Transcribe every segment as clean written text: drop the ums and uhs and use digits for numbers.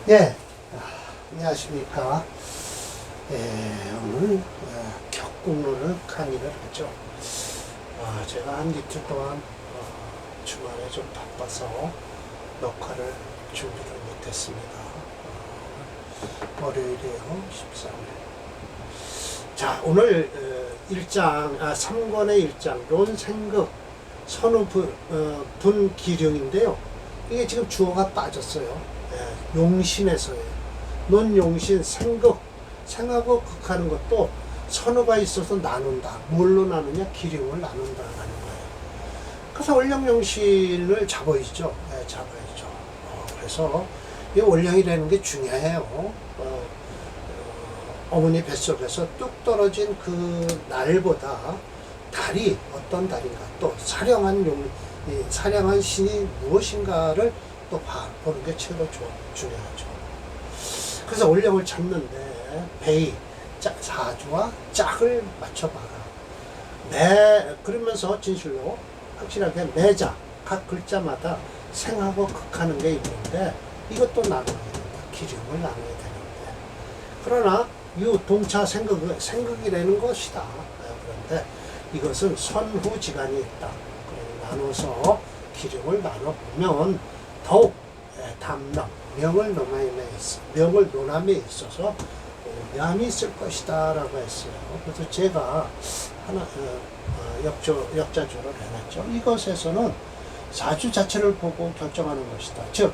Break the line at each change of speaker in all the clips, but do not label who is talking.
예, 안녕하십니까. 오늘 격국론을 강의를 하죠. 제가 한 이틀 동안 주말에 좀 바빠서 녹화를 준비를 못했습니다. 월요일이에요, 13일. 자, 오늘 3권의 1장, 론생극, 선후 분기령인데요. 이게 지금 주어가 빠졌어요. 용신에서예요. 논용신, 생극, 생하고 극하는 것도 선호가 있어서 나눈다. 뭘로 나누냐? 기령을 나눈다라는 거예요. 그래서 원령용신을 잡아야죠. 잡아야죠. 그래서 이 원령이라는 게 중요해요. 어머니 뱃속에서 뚝 떨어진 그 날보다 달이 어떤 달인가, 또 사령한 신이 무엇인가를 또 보는 게 최고 중요하죠. 그래서 원령을 찾는데 베이, 사주와 짝을 맞춰봐라. 그러면서 진실로 확실하게 매자, 각 글자마다 생하고 극하는 게 있는데 이것도 나눠야 된다. 기름을 나눠야 되는데. 그러나 동차 생극이라는 것이다. 그런데 이것은 선후지간이 있다. 나눠서 기름을 나눠보면 더욱 담력, 명을 논함에 있어서 오감이 있을 것이다 라고 했어요. 그래서 제가 하나 역자조를 해놨죠. 이것에서는 사주 자체를 보고 결정하는 것이다. 즉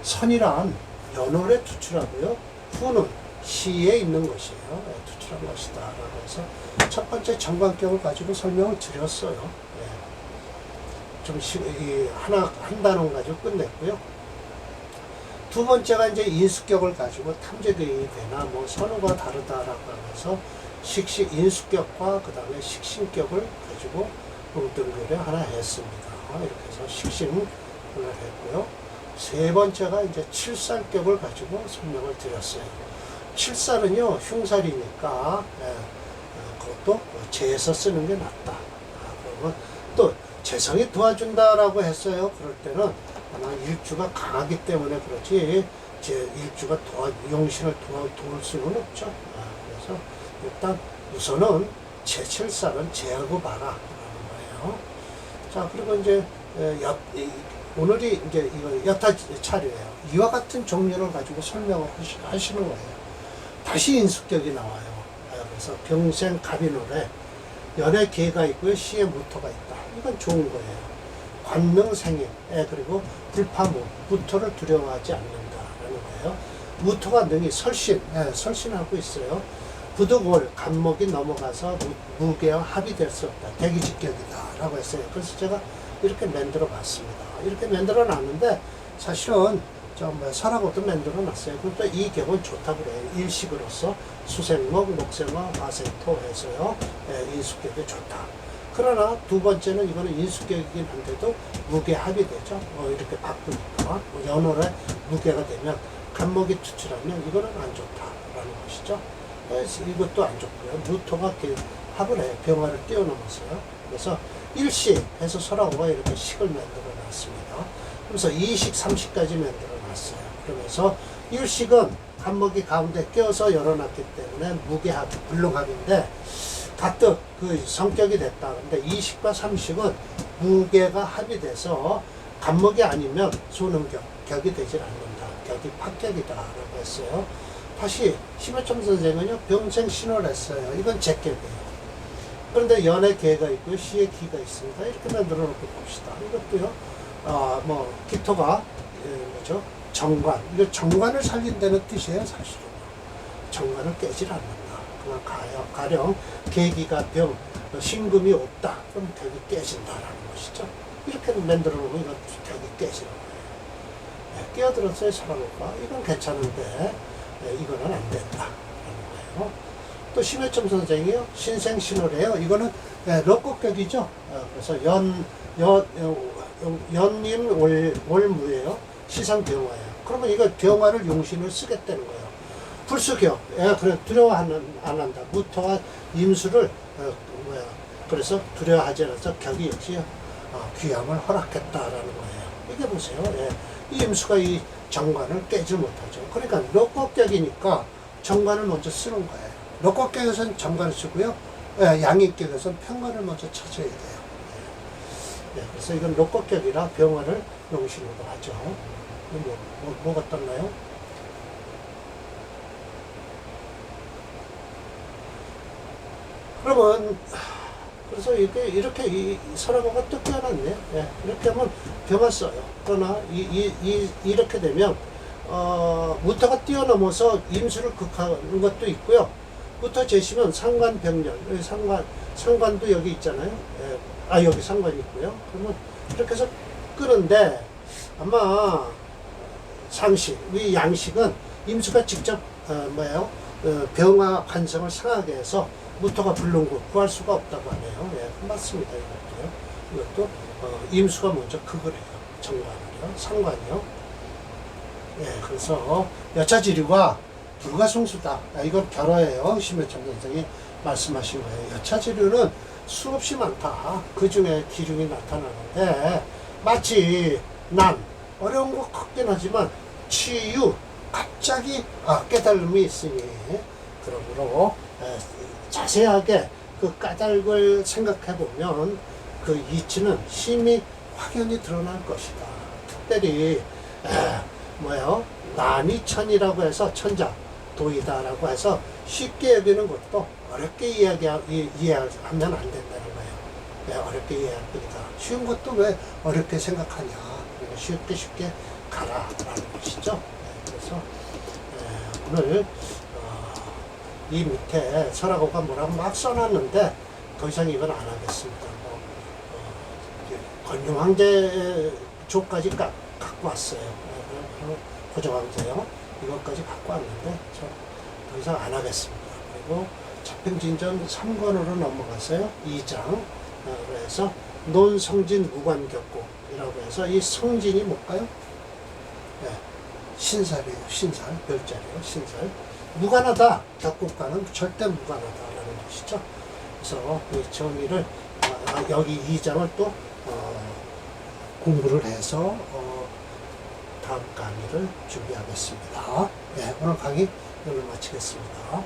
선이란 연월에 투출하고요, 후는 시에 있는 것이에요. 투출한 것이다 라고 해서 첫 번째 정관격을 가지고 설명을 드렸어요. 한 단원 가지고 끝냈고요. 두 번째가 이제 인수격을 가지고 탐재대입이 되나 선호가 다르다라고 하면서 인수격과 그 다음에 식신격을 가지고 등급을 하나 했습니다. 이렇게 해서 식신을 했고요. 세 번째가 이제 칠살격을 가지고 설명을 드렸어요. 칠살은요, 흉살이니까 그것도 재에서 쓰는 게 낫다. 그러면 또 재성이 도와준다라고 했어요. 그럴 때는 아마 일주가 강하기 때문에 그렇지, 일주가 용신을 도울 수는 없죠. 그래서 일단 우선은 칠살은 제하고 봐라 라는 거예요. 자, 그리고 이제 오늘이 이제 이거 여타 차례예요. 이와 같은 종류를 가지고 설명을 하시는 거예요. 다시 인수격이 나와요. 그래서 병생 갑인월에 연의 계가 있고요, 시에 무토가 있다. 이건 좋은 거예요. 관능생임, 그리고 불파무, 무토를 두려워하지 않는다라는 거예요. 무토가 능히 설신하고 있어요. 부득월, 간목이 넘어가서 무게와 합이 될 수 없다. 대기직격이다라고 했어요. 그래서 제가 이렇게 만들어 봤습니다. 이렇게 만들어 놨는데 사실은 설하고도 만들어 놨어요. 그런데 이 격은 좋다고 그래요. 일식으로서 수생목, 목생화, 화생토 해서요, 인수격이 좋다. 그러나 두 번째는 이거는 인수격이긴 한데도 무게 합이 되죠. 이렇게 바꾸니까 연월에 무게가 되면 간목이 투출하면 이거는 안 좋다라는 것이죠. 이것도 안 좋고요. 무토가 합을 해요. 병화를 뛰어넘어서요. 그래서 일식 해서 설하고가 이렇게 식을 만들어 놨습니다. 그래서 2식, 3식까지 만들어 놨어요. 그러면서 일식은 간목이 가운데 껴서 열어놨기 때문에 무게합, 불능합인데 가뜩 그 성격이 됐다. 근데 2식과 3식은 무게가 합이 돼서 간목이 아니면 소능격이 되질 않는다. 격이 파격이다라고 했어요. 다시 심해점 선생은요, 병생 신호를 했어요. 이건 제격이에요. 그런데 연의 계가 있고 시의 기가 있습니다. 이렇게 만들어 놓고 봅시다. 이것도요, 기토가 정관, 이거 정관을 살린다는 뜻이에요. 사실은 정관을 깨질 않는다. 그냥 가령 계기가 병, 신금이 없다. 그럼 격이 깨진다라는 것이죠. 이렇게 만들어 놓으면 이건 격이 깨지는 거예요. 끼어들었어요, 사람과. 이건 괜찮은데 이거는 안 된다라는 거예요. 또 심해점 선생이요, 신생신호래요. 이거는 럭곡격이죠. 그래서 연임 월무예요. 시상병화예요. 그러면 이거 병화를 용신을 쓰겠다는 거예요. 불수격, 그래 두려워 안 한다. 무토와 임수를 그래서 두려워하지 않아서 격이 역시 귀함을 허락했다라는 거예요. 이게 보세요. 이 임수가 이 정관을 깨지 못하죠. 그러니까 록곡격이니까 정관을 먼저 쓰는 거예요. 록곡격에서는 정관을 쓰고요. 양익격에서는 편관을 먼저 찾아야 돼요. 그래서 이건 록곡격이라 병화를 용신으로 하죠. 뭐가 떴나요? 그러면 그래서 이렇게 이 설화가 또 깨어났네. 이렇게 하면 병화 써요. 그러나 이렇게 되면 무토가 뛰어넘어서 임수를 극하는 것도 있고요. 무토 재시면 상관병렬, 상관도 여기 있잖아요. 여기 상관이 있고요. 그러면 이렇게 해서 끄는데 아마 상식, 이 양식은 임수가 직접 병화 관성을 상하게 해서 무토가 부른 거 구할 수가 없다고 하네요. 맞습니다. 이것도 임수가 먼저 극을 해요. 정관을요, 상관이요. 그래서 여차지류가 불가송수다. 이건 결어예요. 심해천 선생이 말씀하신 거예요. 여차지류는 수없이 많다. 그 중에 기중이 나타나는데 마치 난 어려운 거 같긴 하지만 치유 갑자기 깨달음이 있으니 그러므로 자세하게 그 까닭을 생각해 보면 그 이치는 심히 확연히 드러날 것이다. 특별히 난이 천이라고 해서 천자 도이다라고 해서 쉽게 여기는 것도 어렵게 이해하면 안 된다는 거예요. 어렵게 이해할 뿐이다. 쉬운 것도 왜 어렵게 생각하냐. 쉽게 가라라는 것이죠. 그래서 오늘 이 밑에 설하고가 뭐라고 막 써놨는데 더 이상 이건 안 하겠습니다. 건룡황제 조까지 갖고 왔어요. 고정황제요. 이것까지 갖고 왔는데 더 이상 안 하겠습니다. 그리고 자평진전 3권으로 넘어가서요. 2장 그래서 논성진 무관격곡이라고 해서 이 성진이 뭘까요? 신살이에요. 신살, 별자리요. 신살. 무관하다. 격곡과는 절대 무관하다라는 것이죠. 그래서 이 정의를 여기 2장을 또 공부를 해서 다음 강의를 준비하겠습니다. 오늘 강의 여기로 마치겠습니다.